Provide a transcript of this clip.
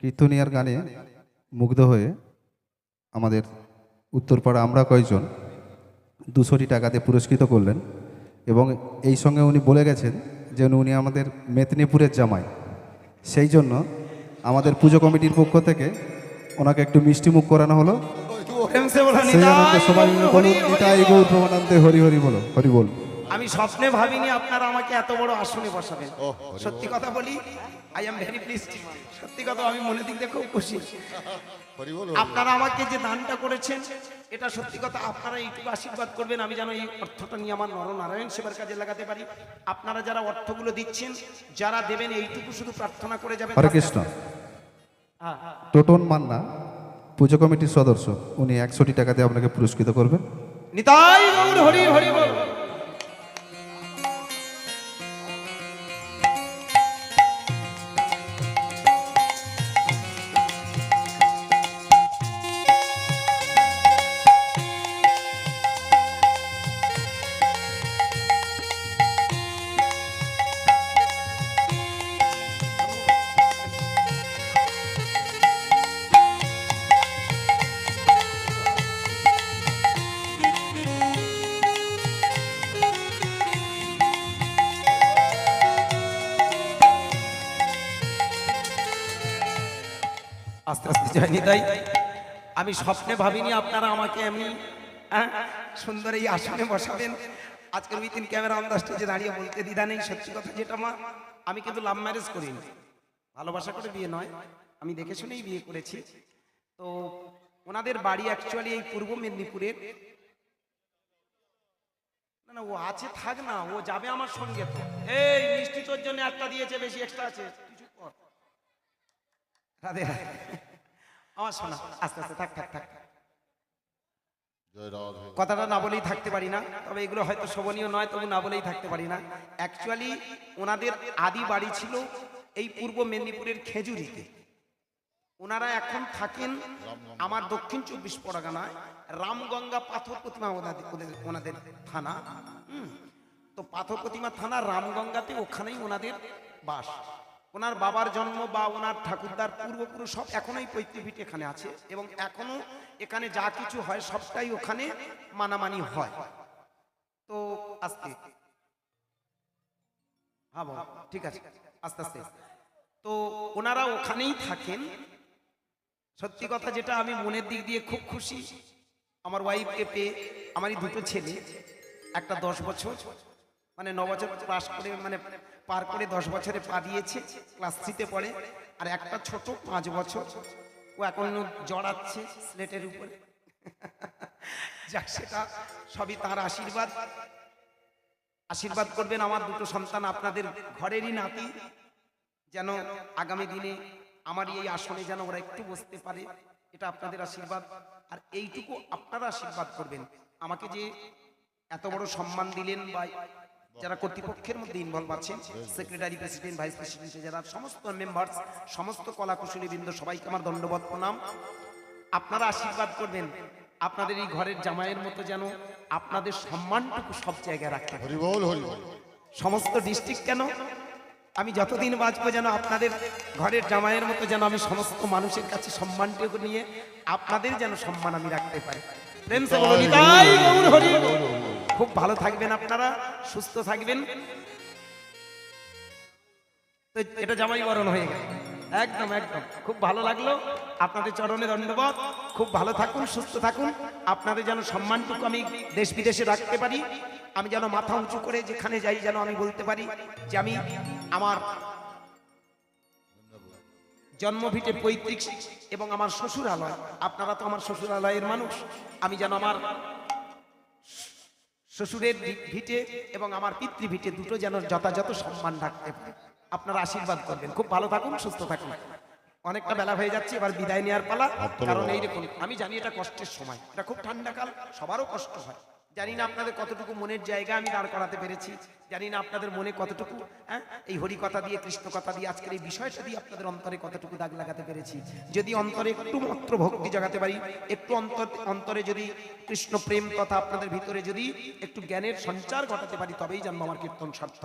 কীর্তনিয়ার গানে মুগ্ধ হয়ে আমাদের উত্তরপাড়া আমরা কয়েকজন 200 টাকাতে পুরস্কৃত করলেন এবং এই সঙ্গে উনি বলে গেছেন যে উনি আমাদের মেদিনীপুরের জামাই, সেই জন্য আমাদের পুজো কমিটির পক্ষ থেকে ওনাকে একটু মিষ্টিমুখ করানো হলো। সেই জন্য সবাই মিলে বলুন নিতাই গৌর প্রেমানন্দে হরি হরি বলো, হরি বল। আমি স্বপ্নে ভাবিনি আপনারা আমাকে এত বড় আসনে বসাবেন। সত্যি কথা বলি, আই এম ভেরি প্লিজড। সত্যি কথা, আমি মনে দিক দিয়ে খুব খুশি। আপনারা আমাকে যে দানটা করেছেন, এটা সত্যি কথা, আপনারা এইটুকু আশীর্বাদ করবেন আমি যেন এই অর্থটা নিয়ে আমার নরনারায়ণ সেবার কাজে লাগাতে পারি। আপনারা যারা অর্থগুলো দিচ্ছেন, যারা দেবেন, এইটুকু শুধু প্রার্থনা করে যাবেন। হরে কৃষ্ণ। টোটন মান্না পুজো কমিটির সদস্য, উনি 100 টাকা দিয়ে আপনাকে পুরস্কৃত করবেন। নিতাই গৌর হরি হরি বল। আস্তে আস্তে জয় নিতাই। আমি স্বপ্নে ভাবিনি আপনারা আমাকে এমনি সুন্দর এই আসনে বসাবেন। আজকে উইথিন ক্যামেরা অন দ্য স্টেজে দাঁড়িয়ে বলতে দ্বিধা নেই। সত্যি কথা যেটা মা, আমি কিন্তু লাভ ম্যারেজ করিনি, ভালোবাসা করে বিয়ে নয়, আমি দেখে শুনেই বিয়ে করেছি। তো ওনাদের বাড়ি অ্যাকচুয়ালি এই পূর্ব মেদিনীপুরের। না না, ও আছে, থাক না, ও যাবে আমার সঙ্গে। তো এই মিষ্টি তোর জন্য একটা দিয়েছে, বেশি এক্সট্রা আছে, কিছু কর। রাধে রাধে আমার শোনা, আস্তে আস্তে থাক থাক থাক। কথাটা না বলেই থাকতে পারি না, তবে এগুলো হয়তো শোভনীয় নয়, তবু না বলেই থাকতে পারি না। অ্যাকচুয়ালি ওনাদের আদি বাড়ি ছিল এই পূর্ব মেদিনীপুরের খেজুরিতে। ওনারা এখন থাকেন আমার দক্ষিণ 24 পরগনায় রামগঙ্গা পাথর প্রতিমা, ওনাদের থানা। তো পাথর প্রতিমা থানা রামগঙ্গাতে, ওখানেই ওনাদের বাস। ওনার বাবার জন্ম বা ওনার ঠাকুরদার পূর্বপুরুষ সব এখনো এই পৈতৃকভিটে এখানে আছে এবং এখনো এখানে যা কিছু হয় সবটাই ওখানে মানামানি হয়। তো আস্তে, হ্যাঁ বল, ঠিক আছে, আস্তে আস্তে। তো ওনারা ওখানেই থাকেন। সত্যি কথা যেটা, আমি মনের দিক দিয়ে খুব খুশি। আমার ওয়াইফকে পেয়ে, আমারই দুটো ছেলে, একটা 10 বছর মানে 9 বছর পাস করে, মানে পার করে 10 বছরে পা দিয়েছে, ক্লাস 3-তে পড়ে। আর একটা ছোট 5 বছর, ও এখন জড়াচ্ছে স্লেটের উপরে। যাক, সেটা সবই তার আশীর্বাদ। আশীর্বাদ করবেন আমার দুটো সন্তান, আপনাদের ঘরেরই নাতি, যেন আগামী দিনে আমার এই আসনে যেন ওরা একটু বসতে পারে, এটা আপনাদের আশীর্বাদ। আর এইটুকু আপনারা আশীর্বাদ করবেন। আমাকে যে এত বড় সম্মান দিলেন, বা যারা কর্তৃপক্ষের মধ্যে ইনভলভ আছেন, সেক্রেটারি, প্রেসিডেন্ট, ভাইস প্রেসিডেন্ট, যারা সমস্ত মেম্বার্স, সমস্ত কলাকুশলী বৃন্দ, সবাইকে আমার দণ্ডবত প্রণাম। আপনারা আশীর্বাদ করবেন আপনাদের এই ঘরের জামাইয়ের মতো যেন আপনাদের সম্মানটুকু সব জায়গায় রাখতে পারে। সমস্ত ডিস্ট্রিক্ট কেন, আমি যতদিন বাঁচবো যেন আপনাদের ঘরের জামাইয়ের মতো যেন আমি সমস্ত মানুষের কাছে সম্মানটুকু নিয়ে আপনাদের যেন সম্মান আমি রাখতে পারি। খুব ভালো থাকবেন আপনারা, সুস্থ থাকবেন। তো এটা জামাই বরণ হয়ে গেল, একদম একদম খুব ভালো লাগলো। আপনাদের চরণে দণ্ডবত। খুব ভালো থাকুন, সুস্থ থাকুন। আপনাদের যেন সম্মানটুকু আমি দেশ বিদেশে রাখতে পারি। আমি যেন মাথা উঁচু করে যেখানে যাই যেন আমি বলতে পারি যে আমি আমার জন্মভিটে পৈতৃক এবং আমার শ্বশুরালয়, আপনারা তো আমার শ্বশুরালয়ের মানুষ, আমি যেন আমার শ্বশুরের ভিটে এবং আমার পিতৃভিটে দুটো যেন যথাযথ সম্মান রাখতে পারে। আপনারা আশীর্বাদ করবেন। খুব ভালো থাকুন, সুস্থ থাকুন। অনেকটা বেলা হয়ে যাচ্ছে, এবার বিদায় নেওয়ার পালা। কারণ এই দেখুন, আমি জানি এটা কষ্টের সময়, এটা খুব ঠান্ডাকাল, সবারও কষ্ট হয়। জানি না আপনাদের কতটুকু মনের জায়গা আমি দাঁড় করাতে পেরেছি, জানি না আপনাদের মনে কতটুকু এই হরি কথা দিয়ে, কৃষ্ণ কথা দিয়ে, আজকের এই বিষয়টা দিয়ে আপনাদের অন্তরে কতটুকু দাগ লাগাতে পেরেছি। যদি অন্তরে একটু মাত্র ভক্তি জাগাতে পারি, একটু অন্তরে যদি কৃষ্ণ প্রেম কথা আপনাদের ভিতরে যদি একটু জ্ঞানের সঞ্চার ঘটাতে পারি, তবেই জানবো আমার কীর্তন সার্থক।